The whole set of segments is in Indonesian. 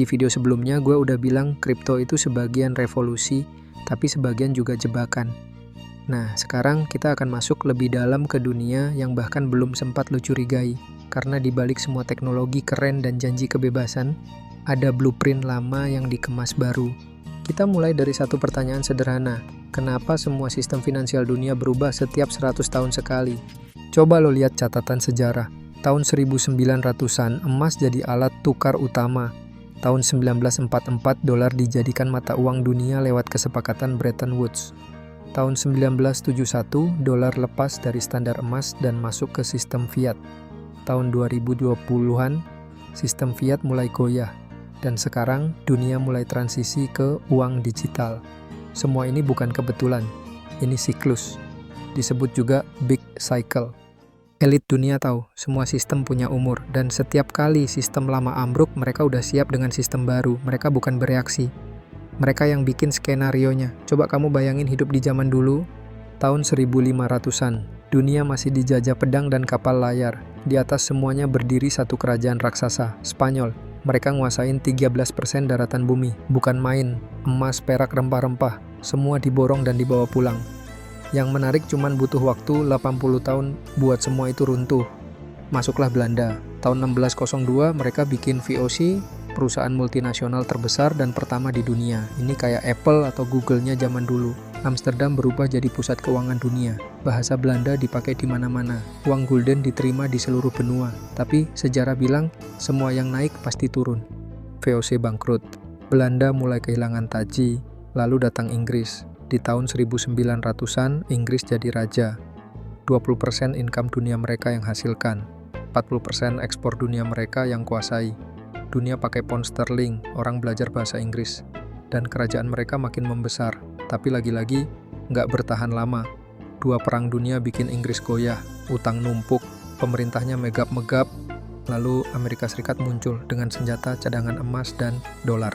Di video sebelumnya gue udah bilang kripto itu sebagian revolusi, tapi sebagian juga jebakan. Nah, sekarang kita akan masuk lebih dalam ke dunia yang bahkan belum sempat lu curigai. Karena di balik semua teknologi keren dan janji kebebasan, ada blueprint lama yang dikemas baru. Kita mulai dari satu pertanyaan sederhana. Kenapa semua sistem finansial dunia berubah setiap 100 tahun sekali? Coba lo lihat catatan sejarah. Tahun 1900-an, emas jadi alat tukar utama. Tahun 1944, dolar dijadikan mata uang dunia lewat kesepakatan Bretton Woods. Tahun 1971, dolar lepas dari standar emas dan masuk ke sistem fiat. Tahun 2020-an, sistem fiat mulai goyah. Dan sekarang, dunia mulai transisi ke uang digital. Semua ini bukan kebetulan, ini siklus. Disebut juga big cycle. Elit dunia tahu, semua sistem punya umur, dan setiap kali sistem lama ambruk, mereka udah siap dengan sistem baru. Mereka bukan bereaksi. Mereka yang bikin skenarionya. Coba kamu bayangin hidup di zaman dulu, tahun 1500-an. Dunia masih dijajah pedang dan kapal layar. Di atas semuanya berdiri satu kerajaan raksasa, Spanyol. Mereka nguasain 13% daratan bumi. Bukan main, emas, perak, rempah-rempah. Semua diborong dan dibawa pulang. Yang menarik cuman butuh waktu 80 tahun buat semua itu runtuh. Masuklah Belanda. Tahun 1602 mereka bikin VOC, perusahaan multinasional terbesar dan pertama di dunia. Ini kayak Apple atau Google-nya zaman dulu. Amsterdam berubah jadi pusat keuangan dunia. Bahasa Belanda dipakai di mana-mana. Uang gulden diterima di seluruh benua. Tapi sejarah bilang semua yang naik pasti turun. VOC bangkrut. Belanda mulai kehilangan taji. Lalu datang Inggris. Di tahun 1900-an, Inggris jadi raja. 20% income dunia mereka yang hasilkan. 40% ekspor dunia mereka yang kuasai. Dunia pakai pound sterling, orang belajar bahasa Inggris. Dan kerajaan mereka makin membesar. Tapi lagi-lagi, nggak bertahan lama. 2 perang dunia bikin Inggris goyah. Utang numpuk, pemerintahnya megap-megap. Lalu Amerika Serikat muncul dengan senjata cadangan emas dan dolar.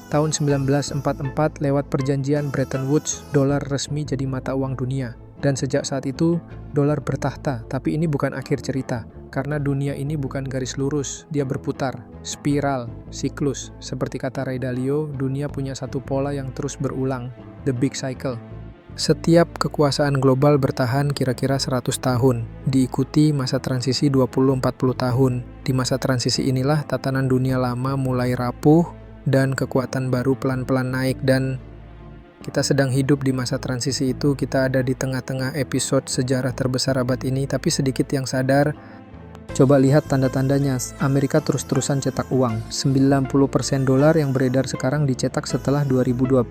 Tahun 1944, lewat perjanjian Bretton Woods, dolar resmi jadi mata uang dunia. Dan sejak saat itu, dolar bertahta. Tapi ini bukan akhir cerita. Karena dunia ini bukan garis lurus, dia berputar. Spiral, siklus. Seperti kata Ray Dalio, dunia punya satu pola yang terus berulang. The big cycle. Setiap kekuasaan global bertahan kira-kira 100 tahun. Diikuti masa transisi 20-40 tahun. Di masa transisi inilah tatanan dunia lama mulai rapuh, dan kekuatan baru pelan-pelan naik, dan kita sedang hidup di masa transisi itu. Kita ada di tengah-tengah episode sejarah terbesar abad ini, tapi sedikit yang sadar. Coba lihat tanda-tandanya. Amerika terus-terusan cetak uang. 90% dolar yang beredar sekarang dicetak setelah 2020.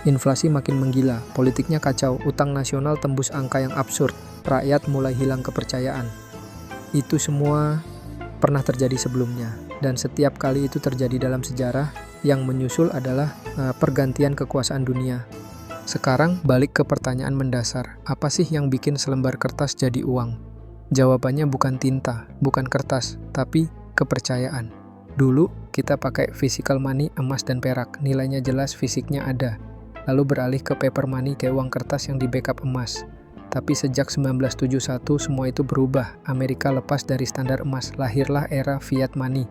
Inflasi makin menggila, politiknya kacau, utang nasional tembus angka yang absurd, rakyat mulai hilang kepercayaan. Itu semua pernah terjadi sebelumnya, dan setiap kali itu terjadi dalam sejarah. Yang menyusul adalah pergantian kekuasaan dunia. Sekarang balik ke pertanyaan mendasar. Apa sih yang bikin selembar kertas jadi uang? Jawabannya bukan tinta, bukan kertas, tapi kepercayaan. Dulu kita pakai physical money, emas dan perak. Nilainya jelas, fisiknya ada. Lalu beralih ke paper money, kayak uang kertas yang di backup emas. Tapi sejak 1971 semua itu berubah. Amerika lepas dari standar emas. Lahirlah era fiat money.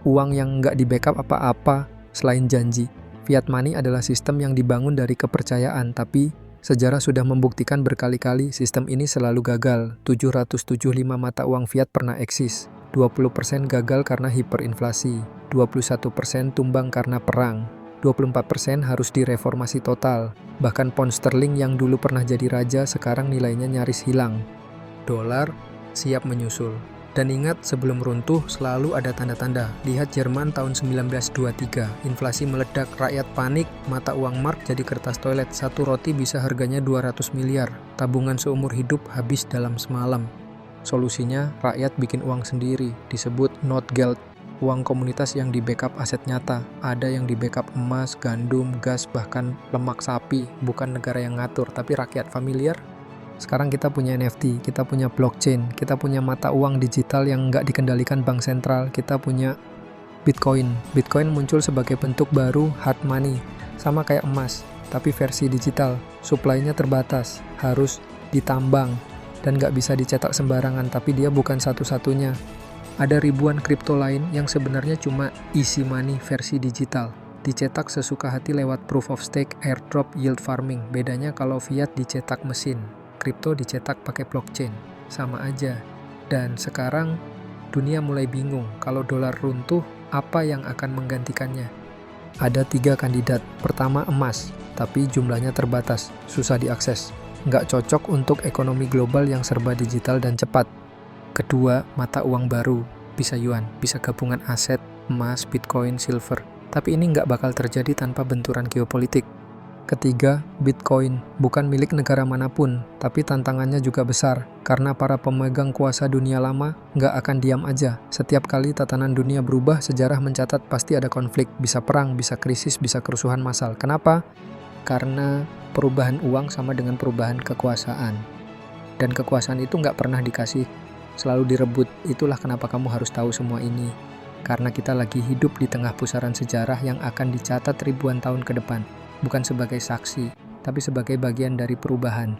Uang yang nggak di backup apa-apa selain janji. Fiat money adalah sistem yang dibangun dari kepercayaan, tapi sejarah sudah membuktikan berkali-kali sistem ini selalu gagal. 775 mata uang fiat pernah eksis. 20% gagal karena hiperinflasi. 21% tumbang karena perang. 24% harus direformasi total. Bahkan pound sterling yang dulu pernah jadi raja sekarang nilainya nyaris hilang. Dolar siap menyusul. Dan ingat, sebelum runtuh selalu ada tanda-tanda. Lihat Jerman tahun 1923, inflasi meledak, rakyat panik, mata uang mark jadi kertas toilet. Satu roti bisa harganya 200 miliar. Tabungan seumur hidup habis dalam semalam. Solusinya, rakyat bikin uang sendiri, disebut Notgeld. Uang komunitas yang di backup aset nyata. Ada yang di backup emas, gandum, gas, bahkan lemak sapi. Bukan negara yang ngatur, tapi rakyat. Familiar? Sekarang kita punya NFT, kita punya blockchain, kita punya mata uang digital yang nggak dikendalikan bank sentral, kita punya Bitcoin. Bitcoin muncul sebagai bentuk baru hard money, sama kayak emas, tapi versi digital. Supply-nya terbatas, harus ditambang, dan nggak bisa dicetak sembarangan, tapi dia bukan satu-satunya. Ada ribuan kripto lain yang sebenarnya cuma easy money versi digital. Dicetak sesuka hati lewat proof of stake, airdrop, yield farming. Bedanya kalau fiat dicetak mesin, kripto dicetak pakai blockchain. Sama aja. Dan sekarang dunia mulai bingung kalau dolar runtuh, apa yang akan menggantikannya? Ada 3 kandidat. Pertama emas, tapi jumlahnya terbatas, susah diakses. Nggak cocok untuk ekonomi global yang serba digital dan cepat. Kedua, mata uang baru, bisa yuan, bisa gabungan aset, emas, bitcoin, silver. Tapi ini nggak bakal terjadi tanpa benturan geopolitik. Ketiga, Bitcoin, bukan milik negara manapun, tapi tantangannya juga besar, karena para pemegang kuasa dunia lama nggak akan diam aja. Setiap kali tatanan dunia berubah, sejarah mencatat pasti ada konflik, bisa perang, bisa krisis, bisa kerusuhan massal. Kenapa? Karena perubahan uang sama dengan perubahan kekuasaan. Dan kekuasaan itu nggak pernah dikasih, selalu direbut. Itulah kenapa kamu harus tahu semua ini. Karena kita lagi hidup di tengah pusaran sejarah yang akan dicatat ribuan tahun ke depan. Bukan sebagai saksi, tapi sebagai bagian dari perubahan.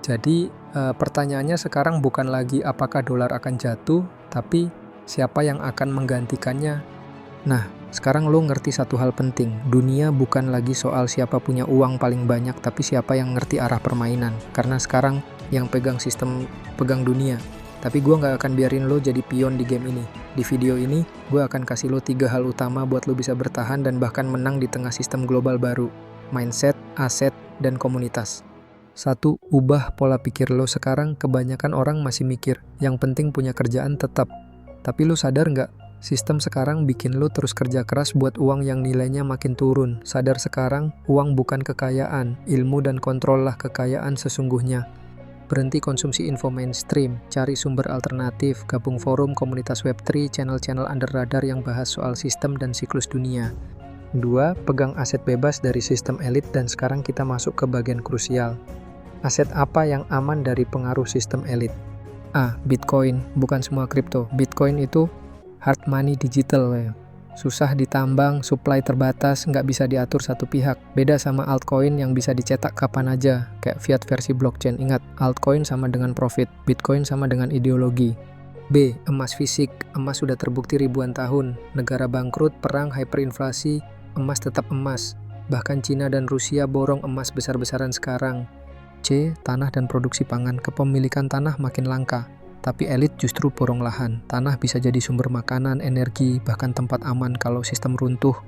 Jadi, pertanyaannya sekarang bukan lagi apakah dolar akan jatuh, tapi siapa yang akan menggantikannya. Nah, sekarang lo ngerti satu hal penting. Dunia bukan lagi soal siapa punya uang paling banyak, tapi siapa yang ngerti arah permainan. Karena sekarang yang pegang sistem, pegang dunia. Tapi gue nggak akan biarin lo jadi pion di game ini. Di video ini, gue akan kasih lo 3 hal utama buat lo bisa bertahan dan bahkan menang di tengah sistem global baru. Mindset, aset, dan komunitas. 1. Ubah pola pikir lo. Sekarang kebanyakan orang masih mikir, yang penting punya kerjaan tetap. Tapi lo sadar nggak? Sistem sekarang bikin lo terus kerja keras buat uang yang nilainya makin turun. Sadar sekarang, uang bukan kekayaan, ilmu dan kontrol lah kekayaan sesungguhnya. Berhenti konsumsi info mainstream, cari sumber alternatif, gabung forum, komunitas Web3, channel-channel under radar yang bahas soal sistem dan siklus dunia. 2. Pegang aset bebas dari sistem elit dan sekarang kita masuk ke bagian krusial. Aset apa yang aman dari pengaruh sistem elit? A. Bitcoin, bukan semua kripto. Bitcoin itu hard money digital. Susah ditambang, supply terbatas, nggak bisa diatur satu pihak. Beda sama altcoin yang bisa dicetak kapan aja, kayak fiat versi blockchain. Ingat, altcoin sama dengan profit, Bitcoin sama dengan ideologi. B. Emas fisik, emas sudah terbukti ribuan tahun. Negara bangkrut, perang, hyperinflasi, emas tetap emas. Bahkan Cina dan Rusia borong emas besar-besaran sekarang. C. Tanah dan produksi pangan, kepemilikan tanah makin langka. Tapi elit justru borong lahan. Tanah bisa jadi sumber makanan, energi, bahkan tempat aman kalau sistem runtuh.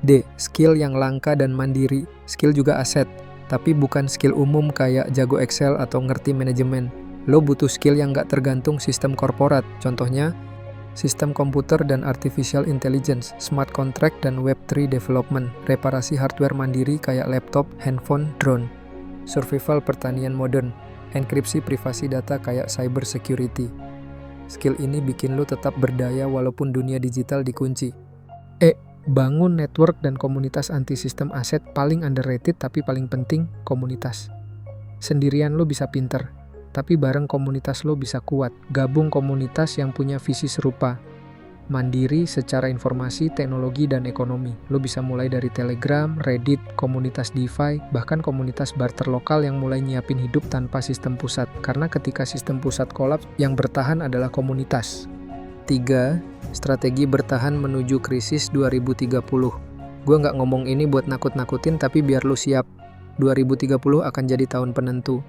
D. Skill yang langka dan mandiri. Skill juga aset, tapi bukan skill umum kayak jago Excel atau ngerti manajemen. Lo butuh skill yang nggak tergantung sistem korporat. Contohnya, sistem komputer dan artificial intelligence, smart contract dan Web3 development, reparasi hardware mandiri kayak laptop, handphone, drone, survival pertanian modern, enkripsi privasi data kayak cyber security. Skill ini bikin lo tetap berdaya walaupun dunia digital dikunci. E. Bangun network dan komunitas anti sistem aset. Paling underrated tapi paling penting, komunitas. Sendirian lo bisa pinter, tapi bareng komunitas lo bisa kuat. Gabung komunitas yang punya visi serupa. Mandiri secara informasi, teknologi, dan ekonomi. Lo bisa mulai dari Telegram, Reddit, komunitas DeFi, bahkan komunitas barter lokal yang mulai nyiapin hidup tanpa sistem pusat. Karena ketika sistem pusat kolaps, yang bertahan adalah komunitas. 3. Strategi bertahan menuju krisis 2030. Gue nggak ngomong ini buat nakut-nakutin, tapi biar lo siap. 2030 akan jadi tahun penentu.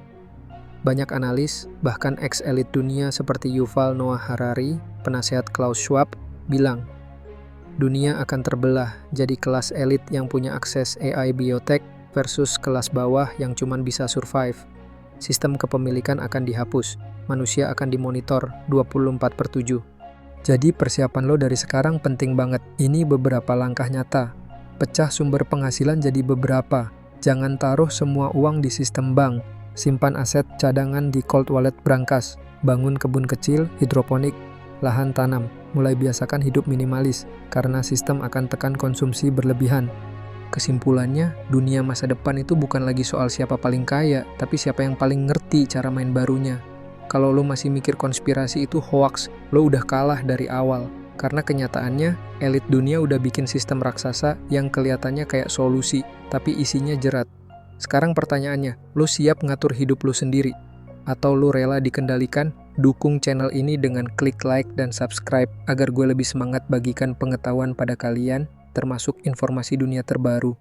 Banyak analis, bahkan ex-elit dunia seperti Yuval Noah Harari, penasehat Klaus Schwab, bilang, dunia akan terbelah jadi kelas elit yang punya akses AI biotech versus kelas bawah yang cuman bisa survive. Sistem kepemilikan akan dihapus, manusia akan dimonitor 24/7. Jadi persiapan lo dari sekarang penting banget. Ini beberapa langkah nyata. Pecah sumber penghasilan jadi beberapa. Jangan taruh semua uang di sistem bank. Simpan aset cadangan di cold wallet brankas. Bangun kebun kecil, hidroponik, lahan tanam. Mulai biasakan hidup minimalis, karena sistem akan tekan konsumsi berlebihan. Kesimpulannya, dunia masa depan itu bukan lagi soal siapa paling kaya, tapi siapa yang paling ngerti cara main barunya. Kalau lo masih mikir konspirasi itu hoax, lo udah kalah dari awal. Karena kenyataannya, elit dunia udah bikin sistem raksasa yang kelihatannya kayak solusi, tapi isinya jerat. Sekarang pertanyaannya, lo siap ngatur hidup lo sendiri? Atau lo rela dikendalikan? Dukung channel ini dengan klik like dan subscribe agar gue lebih semangat bagikan pengetahuan pada kalian, termasuk informasi dunia terbaru.